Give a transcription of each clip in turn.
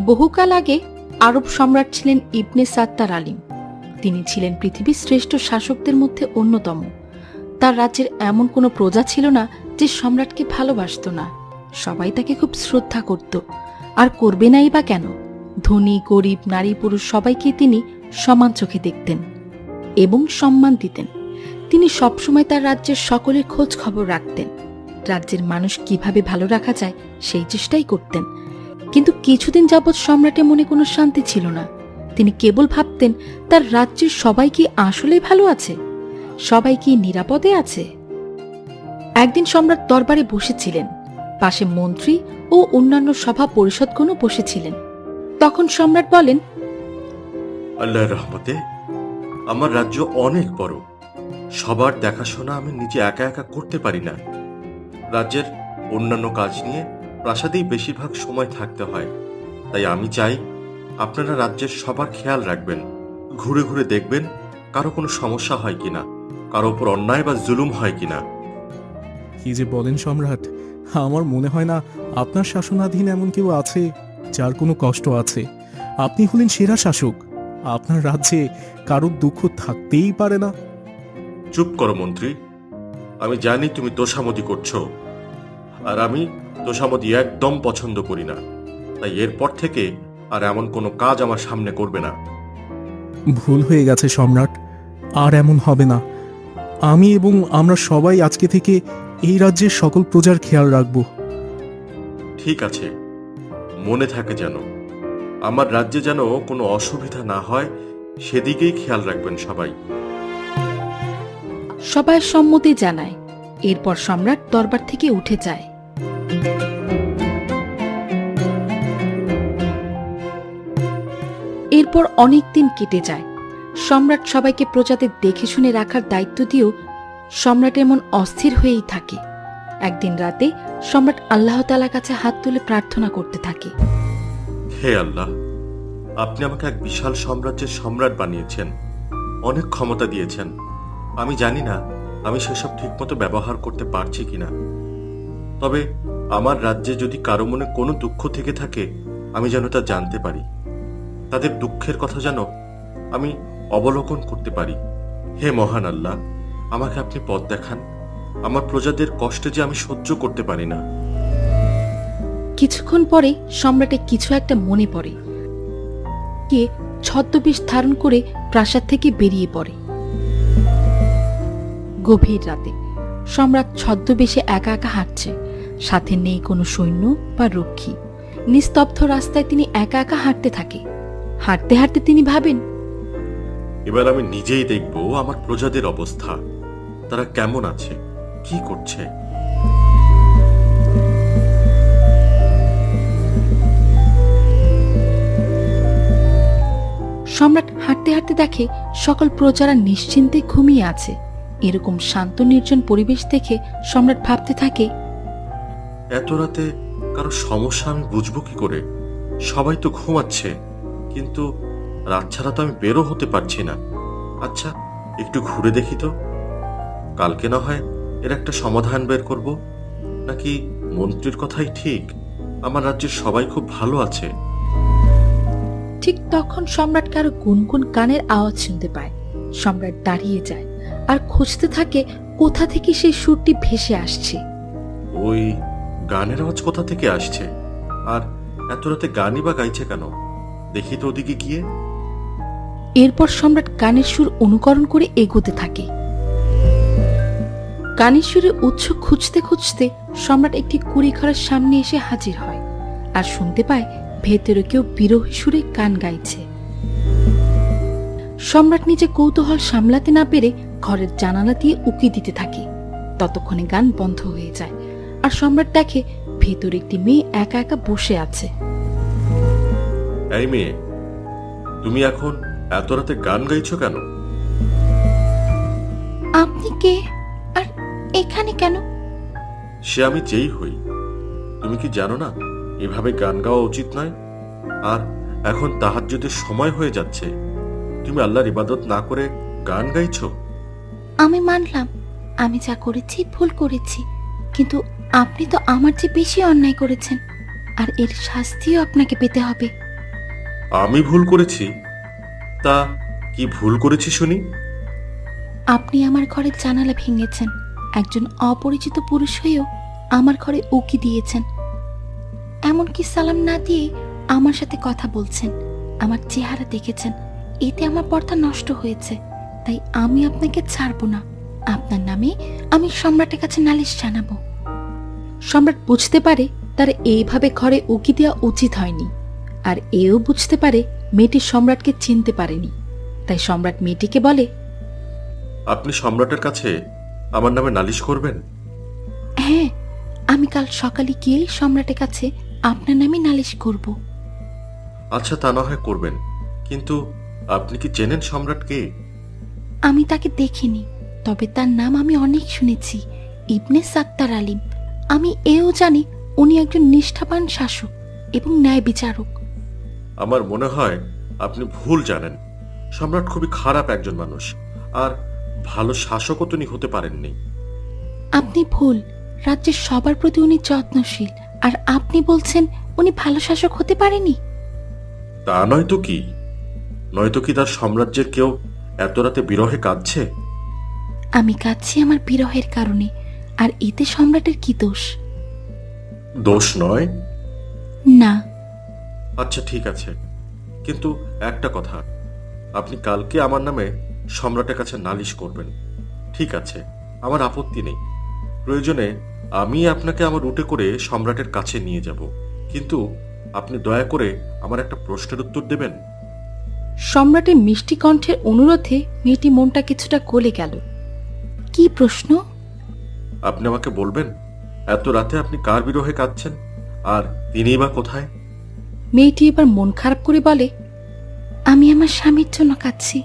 বহুকাল আগে আরব সম্রাট ছিলেন ইবনে সাত্তার আলিম। তিনি ছিলেন পৃথিবীর শ্রেষ্ঠ শাসকদের মধ্যে অন্যতম। তার রাজ্যের এমন কোনো প্রজা ছিল না যে সম্রাটকে ভালোবাসত না। সবাই তাকে খুব শ্রদ্ধা করত, আর করবে নাই বা কেন। ধনী গরিব নারী পুরুষ সবাইকে তিনি সমান চোখে দেখতেন এবং সম্মান দিতেন। তিনি সবসময় তার রাজ্যের সকলের খোঁজ খবর রাখতেন। রাজ্যের মানুষ কিভাবে ভালো রাখা যায় সেই চেষ্টাই করতেন। কিন্তু কিছুদিন যাবৎ সম্রাটের মনে কোনো শান্তি ছিল না। তিনি কেবল ভাবতেন তার রাজ্যের সবাই কি আসলেই ভালো আছে, সবাই কি নিরাপদে আছে। একদিন সম্রাট দরবারে বসেছিলেন, পাশে মন্ত্রী ও অন্যান্য সভা পরিষদগণও বসেছিলেন। তখন সম্রাট বলেন, আল্লাহর রহমতে আমার রাজ্য অনেক বড়। সবার দেখাশোনা আমি নিজে একা একা করতে পারি না। রাজ্যের অন্যান্য কাজ নিয়ে প্রাসাদেই বেশিরভাগ সময় থাকতে হয়। তাই আমি চাই আপনারা রাজ্যের সবার খেয়াল রাখবেন, ঘুরে ঘুরে দেখবেন কারো কোনো সমস্যা হয় কিনা, কারো উপর অন্যায় বা জুলুম হয় কিনা। কি যে বলেন সম্রাট, আমার মনে হয় না আপনার শাসনাধীন এমন কেউ আছে যার কোনো কষ্ট আছে। আপনি হলেন সেরা শাসক। আপনার রাজ্যে কারোর দুঃখ থাকতেই পারে না। চুপ করো মন্ত্রী, আমি জানি তুমি তোষামোদি করছো, আর আমি তোষামোদি একদম পছন্দ করি না। তাই এরপর থেকে আর এমন কোনো কাজ আমার সামনে করবে না। ভুল হয়ে গেছে সম্রাট, আর এমন হবে না। আমি এবং আমরা সবাই আজকে থেকে এই রাজ্যের সকল প্রজার খেয়াল রাখব। ঠিক আছে, মনে থাকে যেন আমার রাজ্যে যেন কোনো অসুবিধা না হয়, সেদিকেই খেয়াল রাখবেন সবাই। সবাই সম্মতি জানায়। এরপর সম্রাট দরবার থেকে উঠে যায়। এরপর অনেক দিন কেটে যায়। সম্রাট সবাইকে প্রজাদের দেখে শুনে রাখার দায়িত্ব দিয়েও সম্রাট এমন অস্থির হয়েই থাকে। একদিন রাতে সম্রাট আল্লাহ তাআলার কাছে হাত তুলে প্রার্থনা করতে থাকে, হে আল্লাহ, আপনি আমাকে এক বিশাল সাম্রাজ্যের সম্রাট বানিয়েছেন, অনেক ক্ষমতা দিয়েছেন। আমি জানি না আমি সেসব ঠিকমতো ব্যবহার করতে পারছি কিনা। তবে আমার রাজ্যে যদি কারো মনে কোনো দুঃখ থেকে থাকে, আমি যেন তা জানতে পারি। তাদের দুঃখের কথা যেন আমি অবলোকন করতে পারি। হে মহান আল্লাহ, আমাকে আপনি পথ দেখান। আমার প্রজাদের কষ্টে যে আমি সহ্য করতে পারি না। কিছুক্ষণ পরে সম্রাটের কিছু একটা মনে পড়ে। কে ছদ্মবেশ ধারণ করে প্রাসাদ থেকে বেরিয়ে পড়ে। গভীর রাতে সম্রাট ছদ্মবেশে একা একা হাঁটছে। সাথে নেই কোনো সৈন্য বা রক্ষী। নিস্তব্ধ রাস্তায় তিনি একা একা হাঁটতে থাকে। হাঁটতে হাঁটতে তিনি ভাবেন, এবার আমি নিজেই দেখব আমার প্রজাদের অবস্থা, তারা কেমন আছে, কি করছে। সম্রাট হাঁটতে হাঁটতে দেখে সকল প্রজারা নিশ্চিন্তে ঘুমিয়ে আছে। এরকম শান্ত নির্জন পরিবেশ দেখে সম্রাট ভাবতে থাকে, এত রাতে কারো সমস্যা আমি বুঝবো কি করে? সবাই তো ঘুমাচ্ছে, কিন্তু রাত ছাড়া তো আমি বেরো হতে পারছি না। আচ্ছা, একটু ঘুরে দেখি তো, কালকে না হয় এর একটা সমাধান বের করব। নাকি মন্ত্রীর কথাই ঠিক, আমার রাজ্যের সবাই খুব ভালো আছে। ঠিক তখন সম্রাট কারো গুনগুন গানের আওয়াজ শুনতে পায়। সম্রাট দাঁড়িয়ে যায় আর খুঁজতে থাকে কোথা থেকে সেই সুরটি ভেসে আসছে। ওই গানের আওয়াজ কোথা থেকে আসছে? আর এত রাতে গানই বা গাইছে কেন? দেখি তো ওদিকে গিয়ে। এরপর সম্রাট গানের সুর অনুকরণ করে এগোতে থাকে। গানের সুরের উৎস খুঁজতে খুঁজতে সম্রাট একটি কুড়িঘরের সামনে এসে হাজির হয় আর শুনতে পায় ভেতরে কেউ বিরহী সুরে গান গাইছে। সম্রাট নিজে কৌতূহল সামলাতে না পেরে ঘরের জানালা দিয়ে উকি দিতে থাকে। ততক্ষণে গান বন্ধ হয়ে যায় আর সম্রাট দেখে ভেতরে একটি মেয়ে একা একা বসে আছে। এই মেয়ে, তুমি এখন এত রাতে গান গাইছো কেন? আপনি কে, আর এখানে কেন? সে আমি যেই হই, তুমি কি জানো না এভাবে গান গাওয়া উচিত নয়? আর এখন তাহাজ্জুদের সময় হয়ে যাচ্ছে, তুমি আল্লাহর ইবাদত না করে গান গাইছো। আমি মানলাম আমি যা করেছি ভুল করেছি, কিন্তু আপনি তো আমার চেয়ে বেশি অন্যায় করেছেন, আর এর শাস্তিও আপনাকে পেতে হবে। আমি ভুল করেছি? তা কি ভুল করেছি শুনি? আপনি আমার ঘরের জানালা ভেঙেছেন, একজন অপরিচিত পুরুষ হয়েও আমার ঘরে উকি দিয়েছেন, এমনকি সালাম না দিয়ে আমার সাথে কথা বলছেন, আমার চেহারা দেখেছেন। এতে আমার পর্দা নষ্ট হয়েছে, তাই আমি আপনাকে ছাড়বো না। আপনার নামে আমি সম্রাটের কাছে নালিশ জানাবো। সম্রাট বুঝতে পারে তার এইভাবে ঘরে উকি দেওয়া উচিত হয়নি, আর এও বুঝতে পারে মেয়েটি সম্রাটকে চিনতে পারেনি। তাই সম্রাট মেয়েটিকে বলে, আপনি সম্রাটের কাছে আমার নামে নালিশ করবেন? হ্যাঁ, আমি কাল সকালে গিয়ে সম্রাটের কাছে আপনার নামে নালিশ করব। আচ্ছা, তা না হয় করবেন, কিন্তু আপনি কি চেনেন সম্রাট কে? আমি তাকে দেখিনি, তবে তার নাম আমি অনেক শুনেছি, ইবনে সাত্তার আলিম। আমি এও জানি উনি একজন নিষ্ঠাবান শাসক এবং ন্যায় বিচারক। আমার মনে হয় আপনি ভুল জানেন। সম্রাট খুবই খারাপ একজন মানুষ, আর ভালো শাসকও তিনি হতে পারেননি। আপনি ভুল। রাজ্যের সবার প্রতি উনি যত্নশীল, আর আপনি বলছেন উনি ভালো শাসক হতে পারেনি? তা নয়তো কি? নয়তো কি তার সাম্রাজ্যের কেউ এত রাতে বিরহে কাঁদছে? আমি কাঁদছি আমার বিরহের কারণে, আর এতে সম্রাটের কি দোষ? দোষ নয়? না। আচ্ছা, ঠিক আছে, কিন্তু একটা কথা, আপনি কালকে আমার নামে সম্রাটের কাছে নালিশ করবেন। ঠিক আছে, আমার আপত্তি নেই। প্রয়োজনে আমি আপনাকে আমার রুটে করে সম্রাটের কাছে নিয়ে যাব, কিন্তু আপনি দয়া করে আমার একটা প্রশ্নের উত্তর দেবেন। সম্রাটের মিষ্টি কণ্ঠের অনুরোধে মেয়েটি মনটা কিছুটা গলে গেল। কি প্রশ্ন? আপনি আমাকে বলবেন, এত রাতে আপনি কার বিরহে কাঁদছেন, আর তিনিই বা কোথায়? মেয়েটি এবার মন খারাপ করে বলে, আমি আমার স্বামীর জন্য কাঁদছি,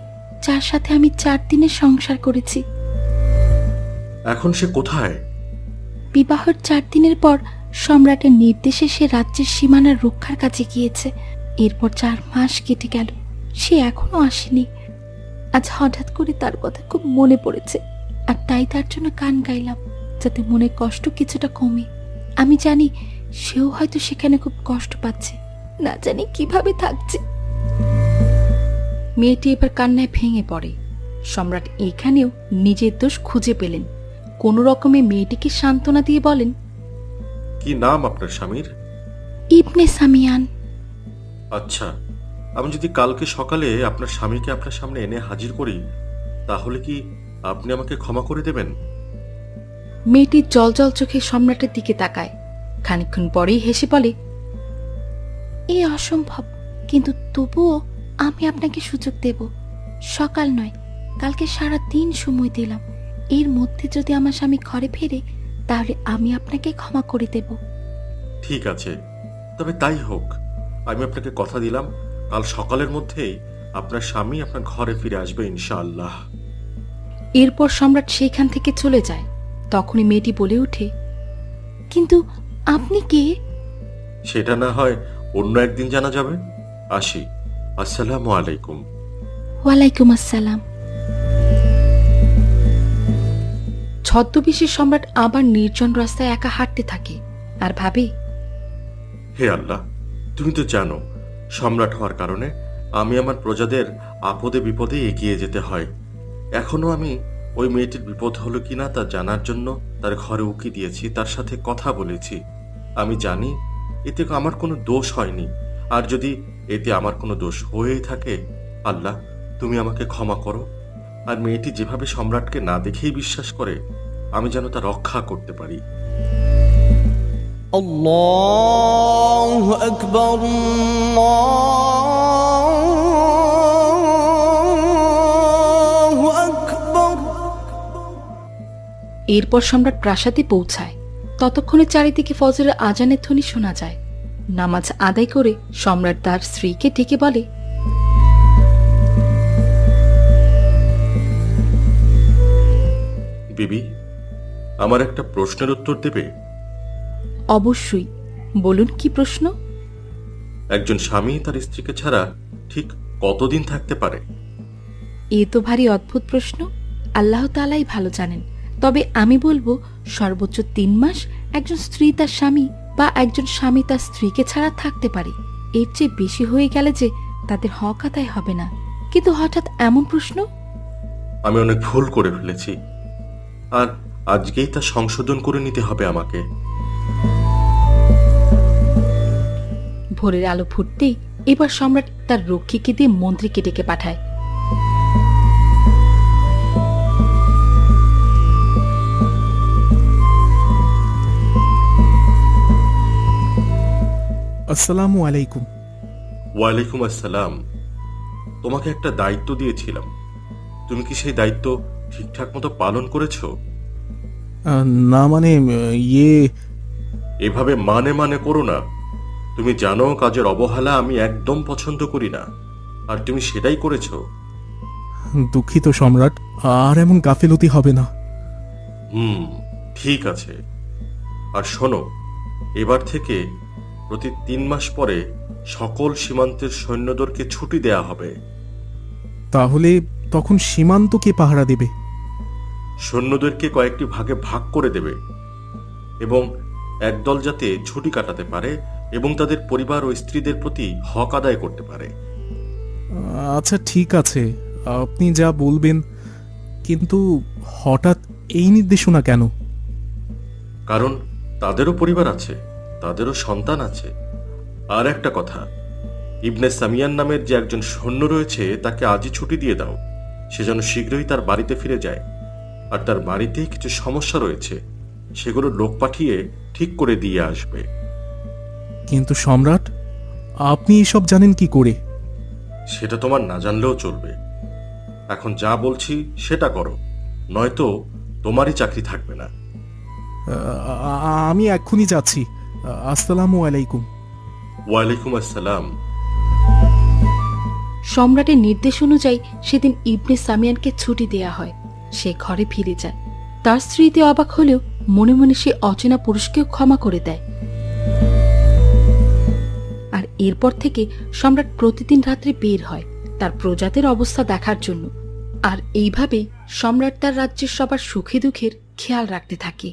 যার সাথে আমি 4 দিনের সংসার করেছি। এখন সে কোথায়? বিবাহের 4 দিনের পর সম্রাটের নির্দেশে সে রাজ্যের সীমানা রক্ষার কাছে গিয়েছে। এরপর 4 মাস কেটে গেল, সে এখনো আসেনি। আজ হঠাৎ করে তার কথা খুব মনে পড়েছে, আর তাই তার জন্য গান গাইলাম, যাতে মনের কষ্ট কিছুটা কমে। আমি জানি সেও হয়তো সেখানে খুব কষ্ট পাচ্ছে, না জানি কিভাবে থাকছে। মেয়েটি এবার কান্নায় ভেঙে পড়ে। সম্রাট এখানেও নিজের দোষ খুঁজে পেলেন। কোনো রকমে মেয়েটিকে সান্ত্বনা দিয়ে বলেন, কি নাম আপনার স্বামীর? ইবনে সামিয়ান। আচ্ছা, আমি যদি কালকে সকালে আপনার স্বামীকে আপনার সামনে এনে হাজির করি, তাহলে কি আপনি আমাকে ক্ষমা করে দেবেন? মেয়েটি জলজল চোখে সম্রাটের দিকে তাকায়, খানিকক্ষণ পরেই হেসে বলে, এ অসম্ভব, কিন্তু তবুও আমি আপনাকে সুযোগ দেব। সকাল নয়, কালকে সারা দিন সময় দিলাম। এর মধ্যে যদি আমার স্বামী ঘরে ফেরে, তাহলে আমি আপনাকে ক্ষমা করে দেব। ঠিক আছে, তবে তাই হোক। আমি আপনাকে কথা দিলাম, কাল সকালের মধ্যেই আপনার স্বামী আপনার ঘরে ফিরে আসবে ইনশাআল্লাহ। এরপর সম্রাট সেইখান থেকে চলে যায়। তখনই মেয়েটি বলে ওঠে, কিন্তু আপনি কে? সেটা না হয় অন্য একদিন জানা যাবে। আসি, আসসালামু আলাইকুম। ওয়ালাইকুম আসসালাম। ছদ্মবেশী সম্রাট আবার নির্জন রাস্তায় একা হাঁটতে থাকে আর ভাবে, হে আল্লাহ, তুমি তো জানো সম্রাট হওয়ার কারণে আমি আমার প্রজাদের আপদে বিপদে এগিয়ে যেতে হয়। এখনো আমি ওই মেয়েটির বিপদ হলো কিনা তা জানার জন্য তার ঘরে উকি দিয়েছি, তার সাথে কথা বলেছি। আমি জানি এতে আমার কোনো দোষ হয়নি, আর যদি এতে আমার কোনো দোষ হয়েই থাকে, আল্লাহ তুমি আমাকে ক্ষমা করো। আর মেয়েটি যেভাবে সম্রাটকে না দেখেই বিশ্বাস করে, আমি যেন তা রক্ষা করতে পারি। الله أكبر الله أكبر। এরপর সম্রাট প্রাসাদে পৌঁছায়। ততক্ষণে চারিদিকে ফজরের আজানের ধ্বনি শোনা যায়। নামাজ আদায় করে সম্রাট তার স্ত্রীকে ডেকে বলে, বিবি, আমার একটা প্রশ্নের উত্তর দেবে? অবশ্যই, বলুন কি প্রশ্ন? একজন স্বামী তার স্ত্রীকে ছাড়া ঠিক কতদিন থাকতে পারে? এ তো ভারী অদ্ভুত প্রশ্ন। আল্লাহ তাআলাই ভালো জানেন। তবে আমি বলবো সর্বোচ্চ 3 মাস একজন স্ত্রী তার স্বামী বা একজন স্বামী তার স্ত্রীকে ছাড়া থাকতে পারে। এর চেয়ে বেশি হয়ে গেলে যে তাদের হক আদায় হবে না। কিন্তু হঠাৎ এমন প্রশ্ন? আমি অনেক ভুল করে ফেলেছি, আর আজকেই তা সংশোধন করে নিতে হবে আমাকে। ভোরের আলো ফুটতেই এবার সম্রাট তার রক্ষীকে দিয়ে মন্ত্রীকে ডেকে পাঠায়। আসসালামু আলাইকুম। ওয়ালাইকুম আসসালাম। তোমাকে একটা দায়িত্ব দিয়েছিলাম, তুমি কি সেই দায়িত্ব ঠিকঠাক মতো পালন করেছো? না মানে এভাবে মানে মানে করো না। তুমি জানো কাজের অবহেলা আমি একদম পছন্দ করি না, আর তুমি সেটাই করেছো। দুঃখিত সম্রাট, আর এমন গাফিলতি হবে না। ঠিক আছে। আর শোনো, এবার থেকে প্রতি 3 মাস পরে সকল সীমান্তের সৈন্যদেরকে ছুটি দেয়া হবে। তাহলে তখন সীমান্ত কে পাহারা দেবে? সৈন্যদেরকে কয়েকটি ভাগে ভাগ করে দেবে, এবং একদল যাতে ছুটি কাটাতে পারে এবং তাদের পরিবার ও স্ত্রীদের প্রতি হক আদায় করতে পারে। আচ্ছা ঠিক আছে, আপনি যা বলবেন। কিন্তু হঠাৎ এই নির্দেশনা কেন? কারণ তাদেরও পরিবার আছে, তাদেরও সন্তান আছে। আর একটা কথা, ইবনে সামিয়ান নামের যে একজন সৈন্য রয়েছে তাকে আজই ছুটি দিয়ে দাও। সে যেন শীঘ্রই তার বাড়িতে ফিরে যায়। আর তার বাড়িতে কিছু সমস্যা রয়েছে, সেগুলো লোক পাঠিয়ে ঠিক করে দিয়ে আসবে। কিন্তু সম্রাট, আপনি এসব জানেন কি করে? সেটা তোমার না জানলেও চলবে। এখন যা বলছি সেটা করো, নয়তো তোমারই চাকরি থাকবে না। আমি এক্ষুনি যাচ্ছি। আসসালামু আলাইকুম। ওয়ালাইকুম আসসালাম। সম্রাটের নির্দেশ অনুযায়ী সেদিন ইবনে সামিয়ানকে ছুটি দেয়া হয়। সে ঘরে ফিরে যায়। তার স্ত্রীতে অবাক হলেও মনে মনে সে অচেনা পুরুষকেও ক্ষমা করে দেয়। আর এরপর থেকে সম্রাট প্রতিদিন রাত্রে বের হয় তার প্রজাদের অবস্থা দেখার জন্য। আর এইভাবে সম্রাট তার রাজ্যের সবার সুখে দুঃখের খেয়াল রাখতে থাকে।